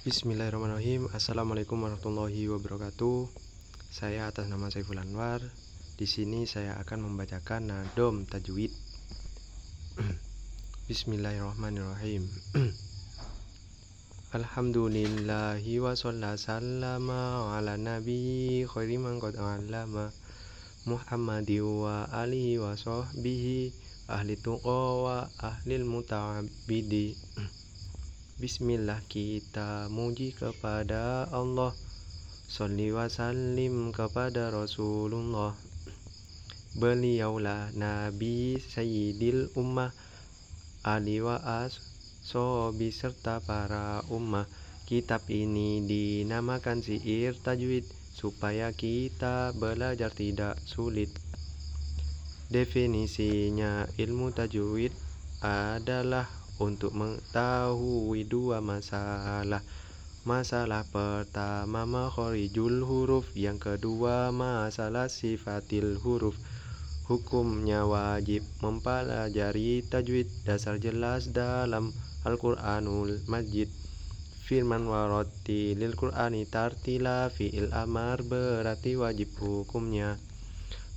Bismillahirrahmanirrahim. Assalamualaikum warahmatullahi wabarakatuh. Saya atas nama Saiful Anwar. Di sini saya akan membacakan nadom tajwid. Bismillahirrahmanirrahim. Alhamdulillahi wa sallama ala nabi khairi man qad alama Muhammadi wa alihi wa sahbihi ahli tuqa wa ahlil muta'abidi. Bismillah, kita muji kepada Allah, sholli wa sallim kepada Rasulullah. Beliaulah Nabi Sayyidil Ummah, Ali wa ashabi serta para ummah. Kitab ini dinamakan Syiir Tajwid supaya kita belajar tidak sulit. Definisinya, ilmu tajwid adalah untuk mengetahui dua masalah. Masalah pertama makhorijul huruf, yang kedua masalah sifatil huruf. Hukumnya wajib mempelajari tajwid dasar jelas dalam Al-Qur'anul Majid. Firman warattilil Qur'ani tartila, fi'il amar berarti wajib hukumnya.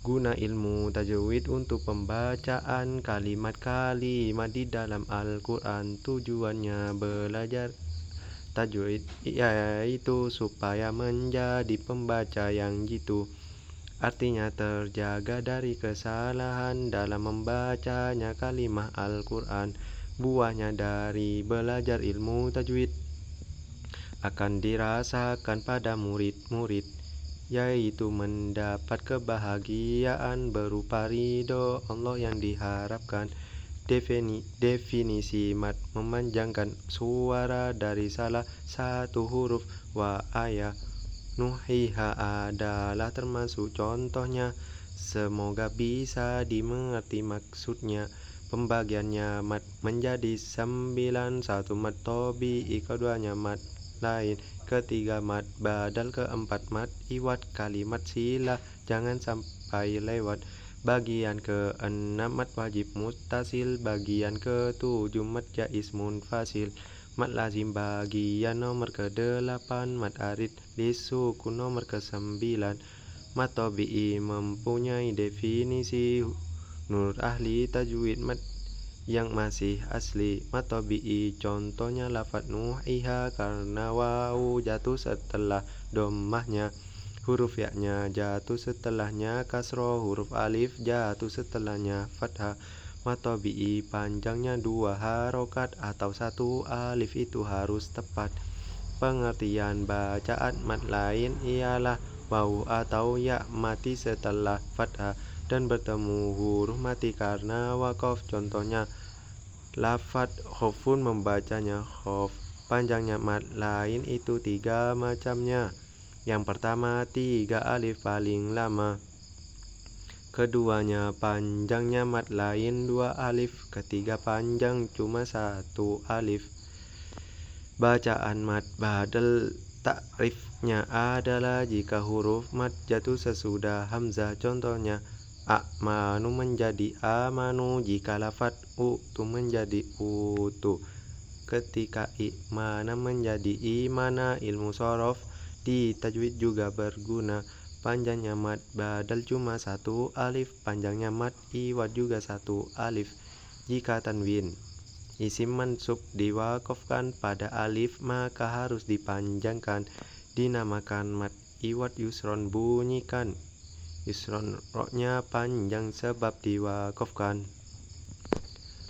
Guna ilmu tajwid untuk pembacaan kalimat-kalimat di dalam Al-Quran. Tujuannya belajar tajwid yaitu supaya menjadi pembaca yang jitu. Artinya terjaga dari kesalahan dalam membacanya kalimat Al-Quran. Buahnya dari belajar ilmu tajwid akan dirasakan pada murid-murid, yaitu mendapat kebahagiaan berupa ridho Allah yang diharapkan. Definisi mat, memanjangkan suara dari salah satu huruf. Wa ayah nuhiha adalah termasuk contohnya. Semoga bisa dimengerti maksudnya. Pembagiannya mat menjadi 9, 1 mat tobi'i, keduanya mat lain, ketiga mat badal, keempat mat iwat. Kalimat sila jangan sampai lewat. Bagian ke-6 mat wajib muttasil, bagian ke-7 mat jaiz munfasil. Mat lazim bagian nomor ke-8, mat arid disukun nomor ke-9. Mat tobi'i mempunyai definisi. Menurut ahli tajwid, mat yang masih asli mat tobi'i contohnya lafaz nuhiha karena wawu jatuh setelah dhammahnya, huruf ya-nya jatuh setelahnya kasroh, huruf alif jatuh setelahnya fathah. Mat tobi'i panjangnya 2 harokat atau 1 alif itu harus tepat. Pengertian bacaan mat lain ialah wawu atau ya mati setelah fathah dan bertemu huruf mati karena wakof. Contohnya lafaz khofun membacanya khof. Panjangnya mat lain itu 3 macamnya. Yang pertama 3 alif paling lama, keduanya panjangnya mat lain 2 alif, ketiga panjang cuma 1 alif. Bacaan mat badal takrifnya adalah jika huruf mat jatuh sesudah hamzah. Contohnya a'manu menjadi amanu jika lafaz utu menjadi utu. Ketika i'mana menjadi imana. Ilmu shorof di tajwid juga berguna. Panjangnya mat badal cuma 1 alif, panjangnya mat iwad juga 1 alif. Jika tanwin isim mansub diwakofkan pada alif maka harus dipanjangkan. Dinamakan mat iwad yusron, bunyikan yusron, roknya panjang sebab diwakofkan.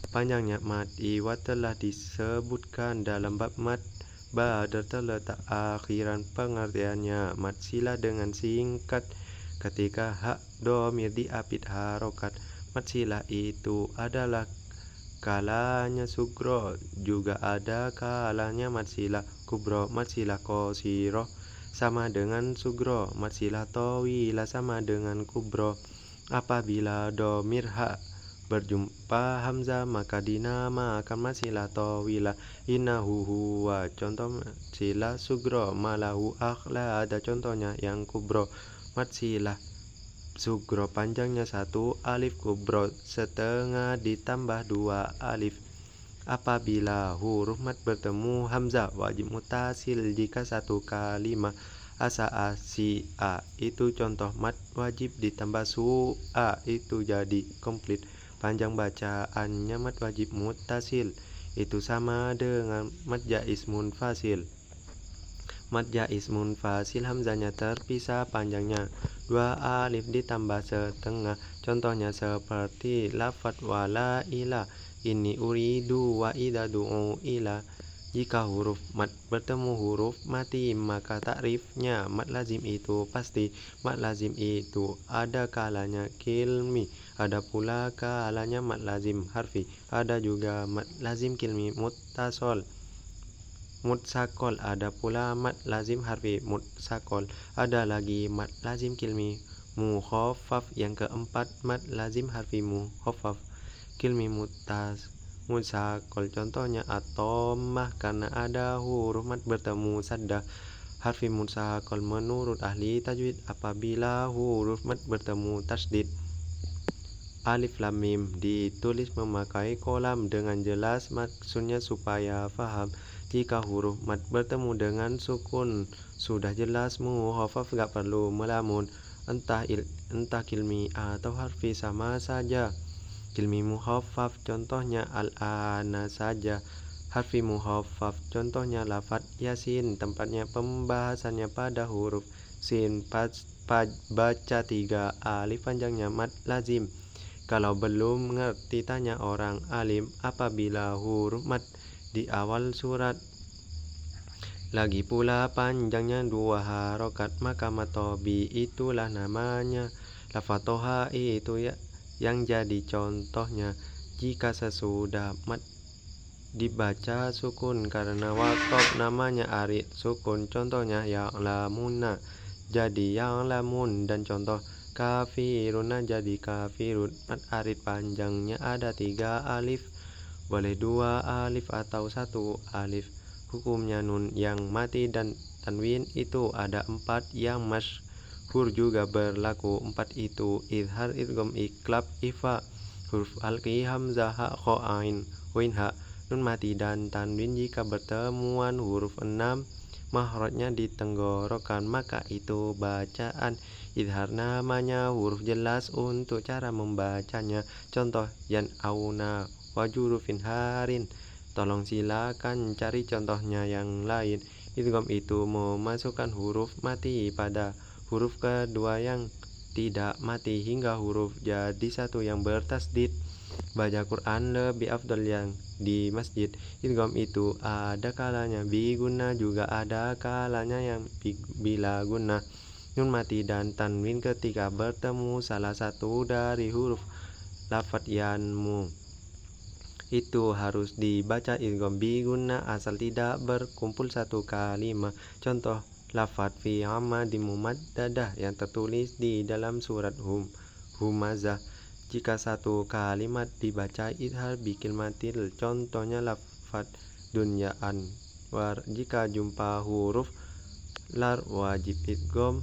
Panjangnya mat iwad telah disebutkan dalam bab mat badal terletak akhiran. Pengertiannya mat sila dengan singkat ketika hak dhamir diapit harokat. Mat sila itu adalah kalanya sugro, juga ada kalanya mat sila kubro. Mat sila qasiro sama dengan sugro, mat sila tawila sama dengan kubro. Apabila dhamir hak berjumpa hamzah maka dinamakan mat sila tawila. Innahu huwa contoh mat sila sugro, malahu akhla ada contohnya yang kubro. Mat sila sugro panjangnya 1 alif, kubro setengah ditambah 2 alif. Apabila huruf mat bertemu hamzah wajib mutasil jika satu kalimat asa a si a itu contoh mat wajib ditambah su a itu jadi komplit. Panjang bacaannya mat wajib mutasil itu sama dengan mat jaiz munfasil. Mat jaiz munfasil hamzahnya terpisah panjangnya 2 alif ditambah setengah. Contohnya seperti lafaz wala ila ini uridu wa ida du'u ila. Jika huruf mat bertemu huruf mati maka takrifnya mat lazim itu pasti. Mat lazim itu ada kalanya kilmi, ada pula kalanya mat lazim harfi, ada juga mat lazim kilmi muttasol mutsakol, ada pula mat lazim harfi mutsakol, ada lagi mat lazim kilmi mukhaffaf. Yang keempat mat lazim harfi mukhaffaf kilmi mutsakol. Contohnya at-dhammah karena ada huruf mat bertemu saddah harfi mutsakol menurut ahli tajwid. Apabila huruf mat bertemu tasdid alif lam mim ditulis memakai kolam dengan jelas maksudnya supaya paham. Jika huruf mat bertemu dengan sukun sudah jelas mukhaffaf gak perlu melamun, entah kilmi atau harfi sama saja. Kilmi mukhaffaf contohnya al-ana saja, harfi mukhaffaf contohnya lafaz yasin. Tempatnya pembahasannya pada huruf sin baca 3 alif panjangnya mat lazim. Kalau belum ngerti tanya orang alim. Apabila huruf mat di awal surat lagi pula panjangnya 2 harokat maka matobi itulah namanya. Lafaz toha itu ya yang jadi contohnya jika sesudah mat dibaca sukun karena waqaf namanya arid sukun. Contohnya yang lamuna jadi yang lamun, dan contoh kafiruna jadi kafirun. Mat arid panjangnya ada 3 alif, boleh 2 alif atau 1 alif. Hukumnya nun yang mati dan tanwin itu ada 4 yang masyhur juga berlaku. 4 itu idhar, idgham, iqlab, ifa. Huruf halqi hamzah ha kha ain wain ha. Nun mati dan tanwin jika bertemuan huruf 6 mahrajnya di tenggorokan maka itu bacaan idhar. Namanya huruf jelas untuk cara membacanya. Contoh yan auna wajurufin harin. Tolong silakan cari contohnya yang lain. Idgham itu memasukkan huruf mati pada huruf kedua yang tidak mati hingga huruf jadi satu yang bertasdid. Baca Quran lebih afdal yang di masjid. Idgham itu ada kalanya biguna juga ada kalanya yang bila guna. Nun mati dan tanwin ketika bertemu salah satu dari huruf lafaz yanmu itu harus dibaca idgham biguna asal tidak berkumpul satu kalimat. Contoh lafaz fi amadi mumaddadah yang tertulis di dalam surat Humazah. Jika satu kalimat dibaca idhar bikil matil, contohnya lafaz dunyaan. Jika jumpa huruf lar wajib idgham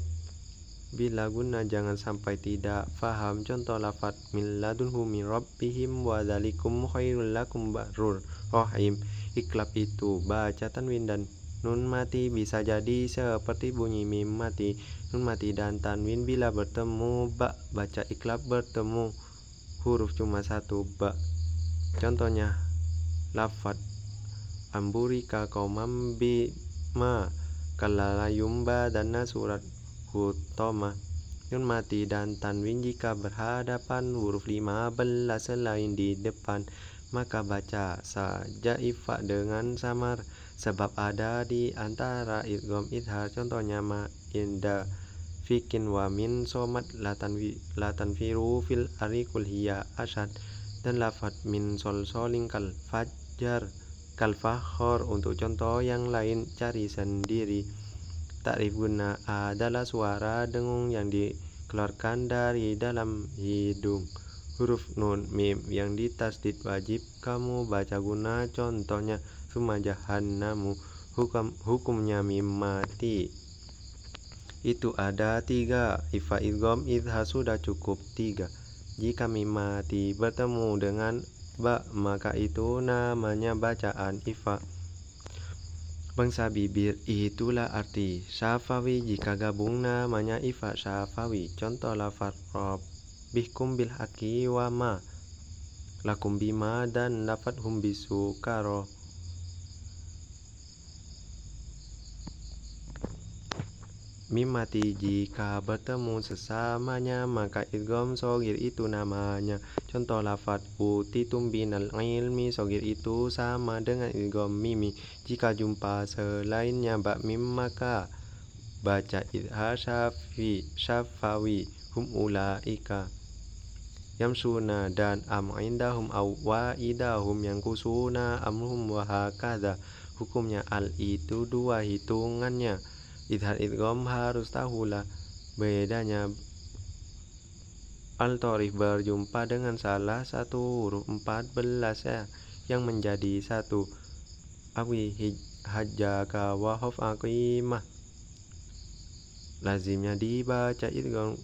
bila guna jangan sampai tidak faham. Contoh lafaz min ladunhu min rabbihim wa dzalikum khairul lakum barur rahim. Iqlab itu baca tanwin dan nun mati bisa jadi seperti bunyi mim mati. Nun mati dan tanwin bila bertemu ba baca iqlab bertemu huruf cuma 1 ba. Contohnya lafaz amburika qaumam bima kalalayumba dana surat Hutama. Nun mati dan tanwin jika berhadapan huruf 15 selain di depan maka baca saja ifa dengan samar sebab ada di antara idgham idhar. Contohnya ma inda fikin wa min somat latan firu fil arikul hiya asyad, dan lafaz min solsolin kal fajar kal fakhor. Untuk contoh yang lain cari sendiri. Takrif guna adalah suara dengung yang dikeluarkan dari dalam hidung. Huruf nun mim yang ditasdid wajib kamu baca guna. Contohnya summa jahannamu. Hukumnya mim mati itu ada 3. Ifa idgham idhar sudah cukup 3. Jika mim mati bertemu dengan ba, maka itu namanya bacaan ifa. Bangsa bibir itulah arti syafawi, jika gabung namanya ifa syafawi. Contoh lafaz rabbihkum bil haqqi wa ma lakum bima dan lafaz hum bisukaro. Mim mati jika bertemu sesamanya maka idgham shogir itu namanya. Contoh lafaz utitum binal ilmi, shogir itu sama dengan idgham mimi. Jika jumpa selainnya ba mim maka baca idhar syafawi. Hum ulaika yamsuna dan am indahum aw wa idahum yang kusuna amhum wa hakadha. Hukumnya al itu dua hitungannya. Idhar idgham harus tahulah bedanya. Al-Thorif berjumpa dengan salah satu huruf 14 yang menjadi satu. Awi hajjaka wa hof aqimah. Lazimnya dibaca idgham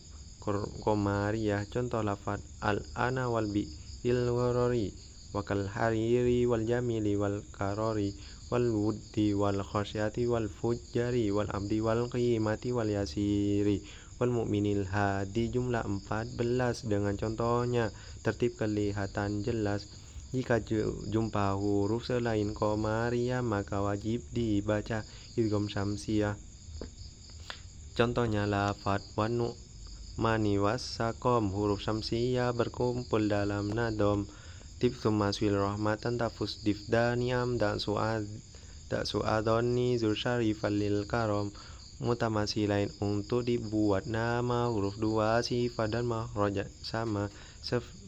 qomariyah. Contoh lafaz al-ana wal bi'il gharari wa kal hariri wal jamili wal karori wal wuddi wal khasyati wal fujjari wal abdi wal qimati wal yasiri wal mu'minil hadi. Jumlah 14 dengan contohnya tertib kelihatan jelas. Jika jumpa huruf selain qomariyah maka wajib dibaca idgham syamsiyah. Contohnya lafaz wanu mani wasakom, huruf syamsiyah berkumpul dalam nadom. Tib summa swil rahmatan tafus difdaniam dan su'adoni zul syarifal lil karom. Mutamasilain untuk dibuat nama huruf dua sifat dan makhraj sama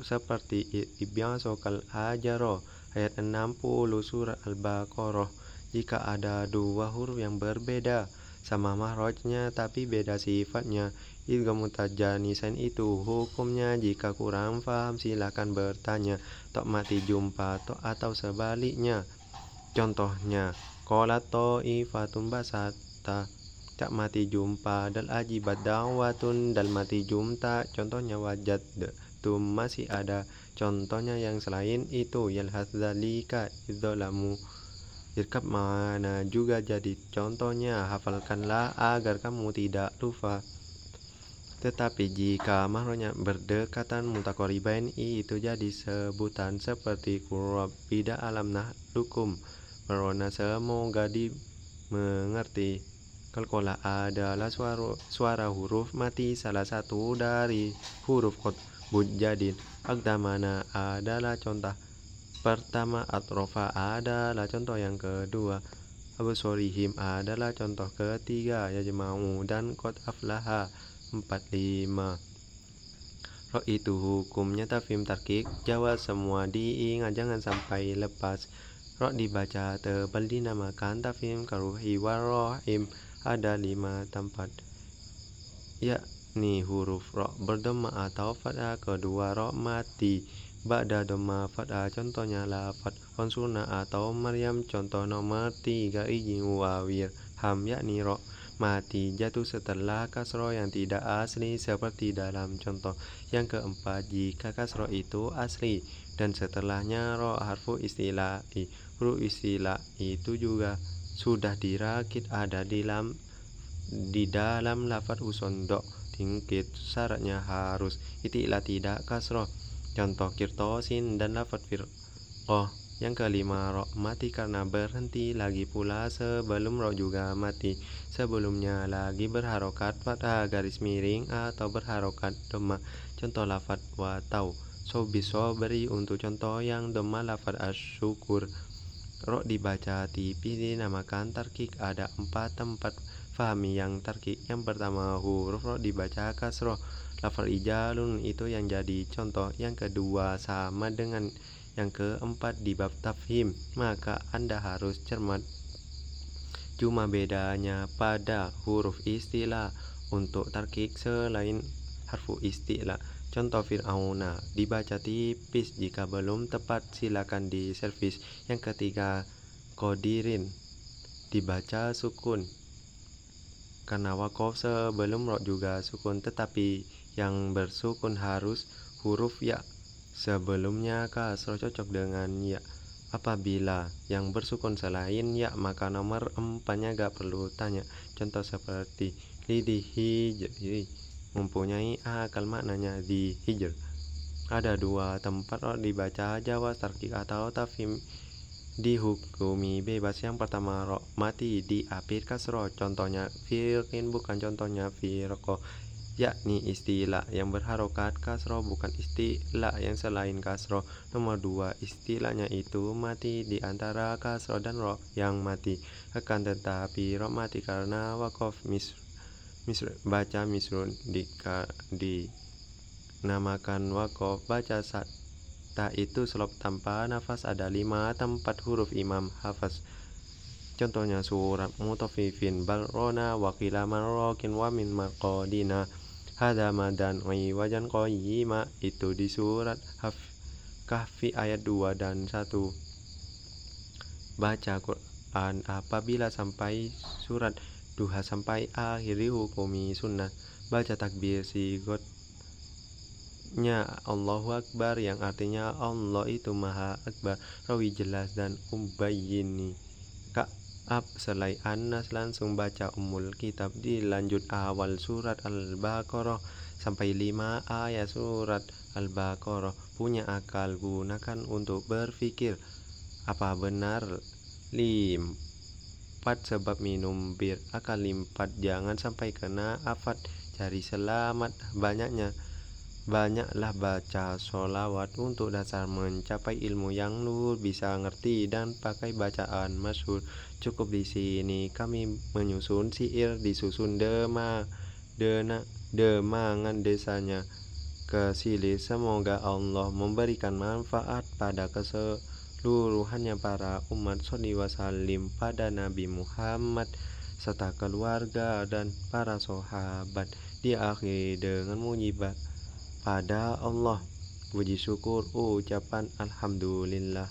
seperti ibyaso kal hajaro ayat 60 surah Al-Baqarah. Jika ada dua huruf yang berbeda sama makhrajnya tapi beda sifatnya, idgham mutajanisan itu hukumnya. Jika kurang paham silakan bertanya. Tok mati jumpa tok atau sebaliknya. Contohnya qolat ta'ifatun basata, tak mati jumpa dal ajibat da'watun dal mati jumta. Contohnya wajad tum masih ada. Contohnya yang selain itu yalhaz dzalika idzalamu. Irkab mana juga jadi contohnya. Hafalkanlah agar kamu tidak lupa. Tetapi jika makhrajnya berdekatan mutaqaribain itu jadi sebutan seperti qurrabida alam nahlukum berona, semoga dimengerti. Qalqalah adalah suara huruf mati salah satu dari huruf qutbul jadid. Aqdamana adalah contoh pertama, atrofa adalah contoh yang kedua, absorihim adalah contoh ketiga, yajma'u dan qad aflaha 45. Ro itu hukumnya tafhim tarkik Jawa, semua diingat jangan sampai lepas. Ro dibaca tebal dinamakan tafhim karuhi warrohim. Ada 5 tempat, yakni huruf ro berdoma atau fathah, kedua ro mati ba'da doma fathah. Contohnya lafaz wansurna atau Maryam. Contoh nomor 3 ijin wawir ham, yakni ro mati jatuh setelah kasroh yang tidak asli seperti dalam contoh yang keempat. Jika kasroh itu asli dan setelahnya ro harfu istilahi, huruf istilah itu juga sudah dirakit ada di dalam lafaz usondok tingkit. Syaratnya harus itilah tidak kasroh. Contoh kirtosin dan lafaz firqoh. Yang kelima ro mati karena berhenti. Lagi pula sebelum ro juga mati. Sebelumnya lagi berharokat fathah garis miring atau berharokat doma. Contoh lafaz watau sobri. Untuk contoh yang doma lafaz asyukur. Ro dibaca tipis dinamakan tarkik. Ada 4 tempat fahami yang tarkik. Yang pertama huruf ro dibaca kasroh. Lafaz ijalun itu yang jadi contoh. Yang kedua sama dengan yang keempat di bab tafhim, maka Anda harus cermat. Cuma bedanya pada huruf istilah. Untuk tarkik selain harfu istilah, contoh fir'auna dibaca tipis. Jika belum tepat silakan diservis. Yang ketiga qodirin dibaca sukun karena wakof sebelum ro juga sukun, tetapi yang bersukun harus huruf ya Sebelumnya kasroh cocok dengan ya. Apabila yang bersukun selain ya, maka nomor 4-nya gak perlu tanya. Contoh seperti lidihijri, mempunyai akal, maknanya dihijr. Ada dua tempat dibaca jawaz tarkik atau tafhim dihukumi bebas. Yang pertama ro mati diapit kasroh, contohnya firqin, bukan contohnya firqoh, yakni istilah yang berharokat kasroh, bukan istilah yang selain kasroh. Nomor 2, istilahnya itu mati di antara kasroh dan ro yang mati. Akan tetapi ro mati karena wakof baca misrun dinamakan wakof baca ta itu slop tanpa nafas. Ada 5 tempat huruf imam hafaz. Contohnya surat Mutaffifin, Balrona, Wakila Marrokin, Wamin Maqodina, Hadama dan wajan qayyima, itu di surat Kahfi ayat 2 dan 1. Baca Quran apabila sampai surat Duha sampai akhir dihukumi sunnah. Baca takbir sigotnya Allahu Akbar, yang artinya Allah itu Maha Akbar. Rawi jelas dan ubayini Ka'ab selai Anas langsung baca Ummul Kitab, dilanjut awal surat Al-Baqarah sampai 5 ayat surat Al-Baqarah. Punya akal, gunakan untuk berpikir. Apa benar limpat sebab minum bir? Akal limpat, jangan sampai kena afat. Cari selamat banyaklah baca sholawat untuk dasar mencapai ilmu yang nur, bisa ngerti dan pakai bacaan masyhur. Cukup di sini kami menyusun syair, disusun demangan desanya ke sili. Semoga Allah memberikan manfaat pada keseluruhannya para umat. Sholli wasallim pada Nabi Muhammad serta keluarga dan para sahabat. Diakhiri dengan mujibah pada Allah, puji syukur, ucapan alhamdulillah.